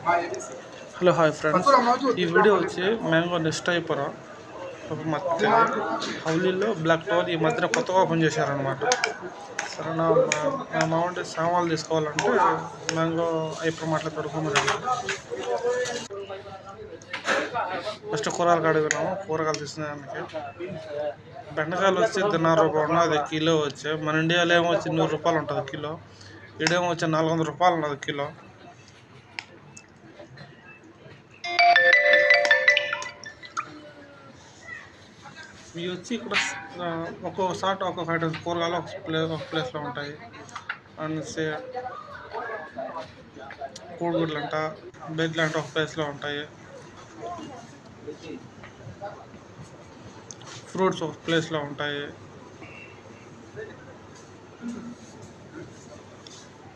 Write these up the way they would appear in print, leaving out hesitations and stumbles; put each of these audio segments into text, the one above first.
Hello hi friends, ఈ video వచ్చి mango next అయిపోరా ಮತ್ತೆ హౌలీలో బ్లాక్ టవర్ ఈ మధ్యన కొత్తగా ఓపెన్ చేశారనమాట. సరే మా మామంటే సామాన్లు తీసుకోవాలంటే మ్యాంగో ఐపర్ మాటలు దొరకమని ఫస్ట్ కూరగాయలు కడిగినాము. కూరగాయలు తీసుకునేదానికి బెండకాయలు వచ్చి ₹10 ఉన్నది కిలో వచ్చి. మన ఇండియాలో ఏమో వచ్చి ₹100 ఉంటుంది కిలో, ఇడేమో వచ్చి ₹400 ఉన్నది కిలో. ఇవి వచ్చి ఇక్కడ ఒక్కొక్కసారి ఒక్కొక్క ఐటమ్స్ కూరగాయలు ఒక ప్లేస్లో ఉంటాయి. అండ్ కోడిగుడ్లు అంట, బెడ్లు అంట ఒక ప్లేస్లో ఉంటాయి. ఫ్రూట్స్ ఒక ప్లేస్లో ఉంటాయి.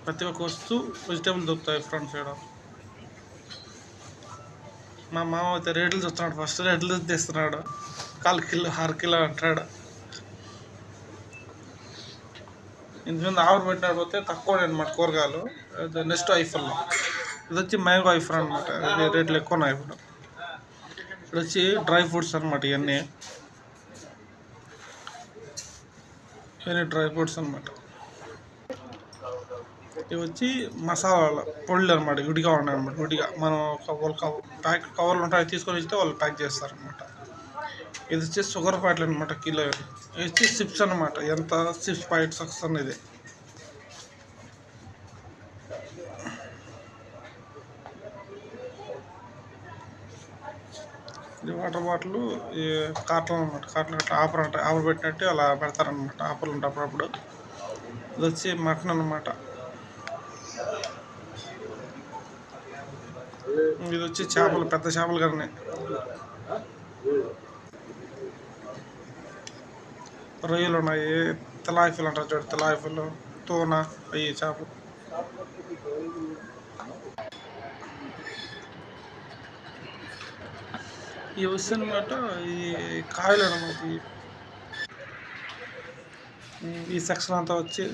ప్రతి ఒక్క వస్తువు వెజిటేబుల్ దొరుకుతాయి ఫ్రెండ్స్ ఇక్కడ. మా మామ అయితే రేట్లు చూస్తున్నాడు, ఫస్ట్ రేట్లు తెస్తున్నాడు. 1/4 కిలో 6 కిలో అంటాడు. ఇంతకుముందు ఆవిరి పెట్టినపోతే తక్కువ అనమాట కూరగాయలు. నెక్స్ట్ ఐఫోన్లో ఇది వచ్చి మ్యాంగో ఐఫోన్ అనమాట. ఇది రేట్లు ఎక్కువ ఉన్నాయి ఇప్పుడు. ఇప్పుడు వచ్చి డ్రై ఫ్రూట్స్ అనమాట. ఇవన్నీ డ్రై ఫ్రూట్స్ అనమాట. ఇవి వచ్చి మసాలా పొళ్ళు అనమాట. విడిగా ఉన్నాయి అనమాట. విడిగా మనం ప్యాక్ కవర్లు ఉంటాయి, తీసుకొని ఇస్తే వాళ్ళు ప్యాక్ చేస్తారనమాట. ఇది వచ్చి షుగర్ ప్యాకెట్లు అనమాట కిలో. ఇది వచ్చి చిప్స్ అనమాట. ఎంత చిప్స్ ప్యాకెట్స్ వస్తుంది ఇది. ఇది వాటర్ బాటిల్, ఈ కార్టన్ అనమాట. కార్టన్ అట్లా ఆఫర్ అంటే ఆఫర్ పెట్టినట్టు అలా పెడతారనమాట. ఆఫర్లు ఉంటాయి అప్పుడప్పుడు. ఇది వచ్చి మటన్ అనమాట. ఇది వచ్చి చేపలు, పెద్ద చేపలు కానీ రొయ్యలు ఉన్నాయి. తెలాయిఫీలు అంటారు చూడు, తెలాయిఫీలు, తూన, అవి చేపలు. ఇవి వస్తే అనమాట ఈ కాయలు అనమాట. ఈ సెక్షన్ అంతా వచ్చి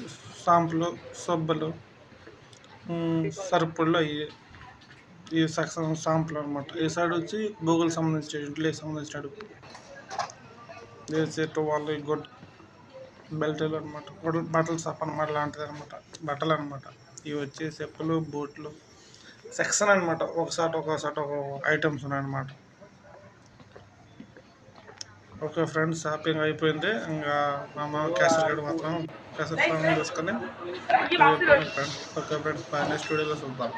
షాంపులు, సబ్బులు, సరుపుళ్ళు అవి. ఈ సెక్షన్ షాంపులు అనమాట. ఈ సైడ్ వచ్చి గూగుల్ సంబంధించిన, ఇంట్లోకి సంబంధించినడు. వాళ్ళు గుడ్ బెల్ట్లు అనమాట. బట్టలు షాప్ అనమాట, లాంటిది అనమాట. బట్టలు అనమాట. ఇవి వచ్చి చెప్పులు, బూట్లు సెక్షన్ అనమాట. ఒకసారి ఒక ఐటమ్స్ ఉన్నాయన్నమాట. ఓకే ఫ్రెండ్స్, షాపింగ్ అయిపోయింది. ఇంకా మా క్యాషర్ గడ్ మాత్రం క్యాషర్ ఫామ్ తీసుకొని ఫ్రెండ్స్. ఓకే ఫ్రెండ్స్, నెక్స్ట్ వీడియోలో చూద్దాం.